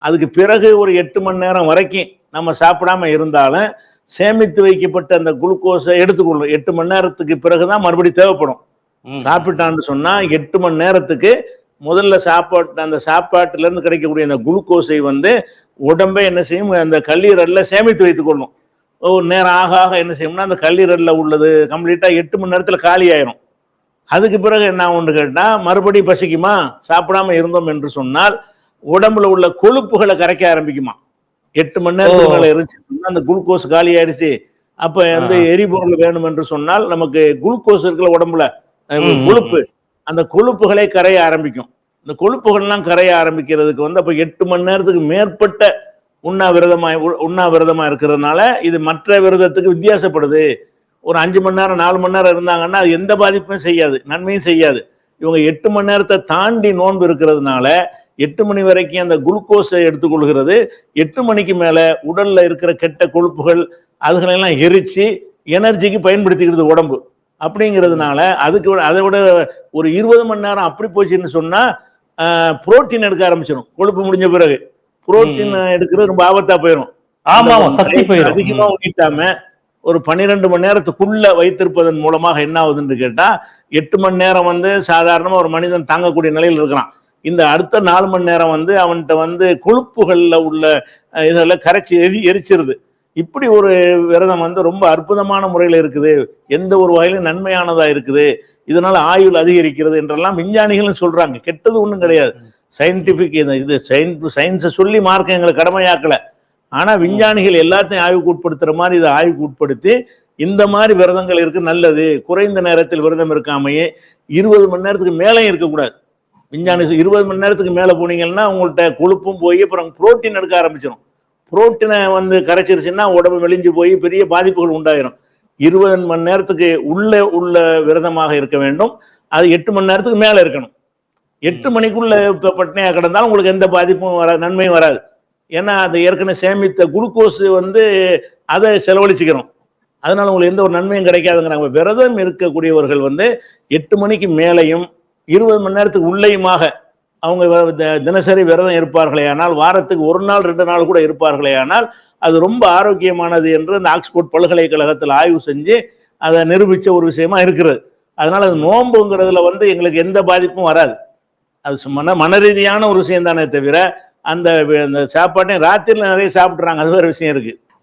அதுக்கு பிறகு ஒரு 8 மணி நேரம் வரைக்கும் நம்ம சாப்பிடாம இருந்தாலும் சேமித்து வைக்கப்பட்ட அந்த குளுக்கோஸை எடுத்துக்கொள்ளும். 8 மணி நேரத்துக்கு பிறகுதான் மறுபடியும் தேவைப்படும். சாப்பிட்டான்னு சொன்னா 8 மணி நேரத்துக்கு முதல்ல அந்த சாப்பாட்டுல இருந்து கிடைக்கக்கூடிய அந்த குளுக்கோஸை வந்து உடம்பே என்ன செய்யும், அந்த கல்லீரல்ல சேமித்து வைத்துக் கொள்ளும். ஒரு நேரம் ஆக ஆக என்ன செய்யும்னா அந்த கல்லீரல்ல உள்ளது கம்ப்ளீட்டா 8 மணி நேரத்துல காலி ஆயிரும். அதுக்கு பிறகு என்ன ஒன்று கேட்டா மறுபடியும் பசிக்குமா, சாப்பிடாம இருந்தோம் என்று சொன்னால் உடம்புல உள்ள கொழுப்புகளை கரைக்க ஆரம்பிக்குமா. 8 மணி நேரத்துக்கு மேல இருந்துச்சு அந்த குளுக்கோஸ் காலி ஆயிடுச்சு. அப்ப வந்து எரிபொருள் வேணும் என்று சொன்னால் நமக்கு குளுக்கோஸ் இருக்கிற உடம்புல கொழுப்பு, அந்த கொழுப்புகளை கரைய ஆரம்பிக்கும். இந்த கொழுப்புகள்லாம் கரைய ஆரம்பிக்கிறதுக்கு வந்து அப்ப 8 மணி நேரத்துக்கு மேற்பட்ட உண்ணாவிரதமா இருக்கிறதுனால இது மற்ற விரதத்துக்கு வித்தியாசப்படுது. ஒரு 5 மணி நேரம் 4 மணி நேரம் இருந்தாங்கன்னா அது எந்த பாதிப்பும் செய்யாது, நன்மையும் செய்யாது. இவங்க 8 மணி நேரத்தை தாண்டி நோன்பு இருக்கிறதுனால 8 மணி வரைக்கும் அந்த குளுக்கோஸை எடுத்துக்கொள்கிறது. 8 மணிக்கு மேல உடல்ல இருக்கிற கெட்ட கொழுப்புகள் அதுகளெல்லாம் எரிச்சு எனர்ஜிக்கு பயன்படுத்திக்கிறது உடம்பு. அப்படிங்கிறதுனால அதுக்கு அதை விட ஒரு 20 மணி நேரம் அப்படி போச்சுன்னு சொன்னா புரோட்டீன் எடுக்க ஆரம்பிச்சிடும். கொழுப்பு முடிஞ்ச பிறகு புரோட்டீன் எடுக்கிறது ரொம்ப ஆபத்தா போயிடும். அதிகமா உண்ணிட்டாம ஒரு 12 மணி நேரத்துக்குள்ள வைத்திருப்பதன் மூலமாக என்ன ஆகுதுன்னு கேட்டா 8 மணி நேரம் வந்து சாதாரணமா ஒரு மனிதன் தாங்கக்கூடிய நிலையில் இருக்கிறான். இந்த அடுத்த 4 மணி நேரம் வந்து அவன்கிட்ட வந்து கொழுப்புகள்ல உள்ள இதெல்லாம் கரைச்சி எரிச்சிருது. இப்படி ஒரு விரதம் வந்து ரொம்ப அற்புதமான முறையில் இருக்குது, எந்த ஒரு வகையிலும் நன்மையானதா இருக்குது, இதனால ஆயுள் அதிகரிக்கிறது என்றெல்லாம் விஞ்ஞானிகளும் சொல்றாங்க. கெட்டது ஒன்றும் கிடையாது. சயின்டிபிக் இது சயின்ஸை சொல்லி மார்க்க எங்களை கடமையாக்கல. ஆனா விஞ்ஞானிகள் எல்லாத்தையும் ஆய்வுக்கு உட்படுத்துற மாதிரி இதை ஆய்வுக்கு உட்படுத்தி இந்த மாதிரி விரதங்கள் இருக்கு, நல்லது. குறைந்த நேரத்தில் விரதம் இருக்காமையே 20 மணி நேரத்துக்கு மேலேயும் இருக்கக்கூடாது. விஞ்ஞானி 20 மணி நேரத்துக்கு மேல போனீங்கன்னா உங்கள்கிட்ட கொழுப்பும் போய் அப்புறம் புரோட்டீன் எடுக்க ஆரம்பிச்சிடும். புரோட்டீனை வந்து கரைச்சிருச்சுன்னா உடம்பு மெலிஞ்சு போய் பெரிய பாதிப்புகள் உண்டாயிரும். 20 மணி நேரத்துக்கு உள்ள விரதமாக இருக்க வேண்டும். அது 8 மணி நேரத்துக்கு மேல இருக்கணும். 8 மணிக்குள்ள பட்டினியா கிடந்தாலும் உங்களுக்கு எந்த பாதிப்பும் வராது, நன்மையும் வராது. ஏன்னா அது ஏற்கனவே சேமித்த குளுக்கோஸ் வந்து அதை செலவழிச்சுக்கிறோம். அதனால உங்களுக்கு எந்த ஒரு நன்மையும் கிடைக்காதுங்கிறாங்க. விரதம் இருக்கக்கூடியவர்கள் வந்து 8 மணிக்கு மேலையும் 20 மணி நேரத்துக்கு உள்ளேயுமாக அவங்க தினசரி விரதம் இருப்பார்களே ஆனால், வாரத்துக்கு 1 நாள் 2 நாள் கூட இருப்பார்களே ஆனால் அது ரொம்ப ஆரோக்கியமானது என்று அந்த ஆக்ஸ்போர்ட் பல்கலைக்கழகத்தில் ஆய்வு செஞ்சு அதை நிரூபித்த ஒரு விஷயமா இருக்கிறது. அதனால அது நோன்புங்கிறதுல வந்து எங்களுக்கு எந்த பாதிப்பும் வராது. அது மன ரீதியான ஒரு விஷயம் தானே தவிர அந்த சாப்பாட்டையும் ராத்திரில நிறைய சாப்பிட்றாங்க, அது வேற விஷயம் இருக்கு.